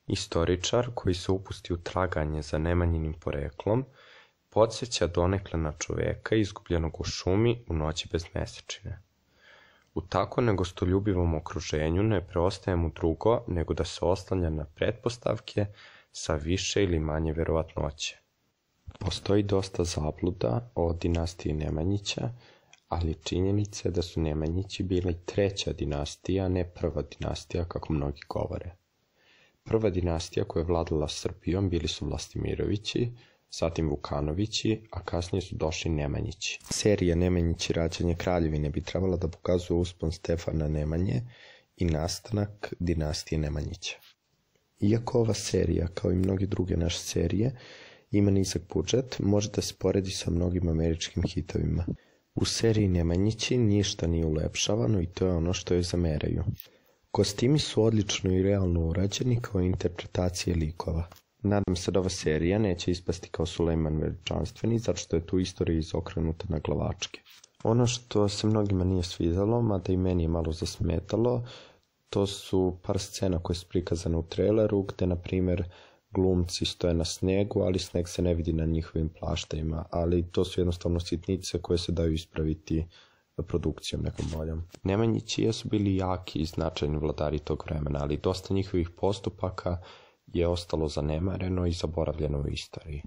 Istoričar koji se upusti u traganje za Nemanjinim poreklom podsjeća donekle na čoveka izgubljenog u šumi u noći bez mesečine. U tako negostoljubivom okruženju ne preostaje mu drugo nego da se oslanja na pretpostavke sa više ili manje verovatnoće. Postoji dosta zabluda o dinastiji Nemanjića, ali činjenica je da su Nemanjići bili treća dinastija, a ne prva dinastija kako mnogi govore. Prva dinastija koja je vladala Srbijom bili su Vlastimirovići, zatim Vukanovići, a kasnije su došli Nemanjići. Serija Nemanjići rađanje kraljevine bi trebala da pokazuje uspon Stefana Nemanje i nastanak dinastije Nemanjića. Iako ova serija, kao i mnoge druge naše serije, ima nizak budžet, može da se poredi sa mnogim američkim hitovima. U seriji Nemanjići ništa nije ulepšavano i to je ono što joj zameraju. Kostimi su odlično i realno urađeni kao interpretacije likova. Nadam se da ova serija neće ispasti kao Sulejman Veličanstveni, zato što je tu istorija izokrenuta na glavačke. Ono što se mnogima nije svidjelo, mada i meni je malo zasmetalo, to su par scena koje su prikazane u traileru, gde, na primjer, glumci stoje na snegu, ali sneg se ne vidi na njihovim plaštajima, ali to su jednostavno sitnice koje se daju ispraviti produkcijom nekom boljom. Nemanjići jesu bili jaki i značajni vladari tog vremena, ali dosta njihovih postupaka je ostalo zanemareno i zaboravljeno u istoriji.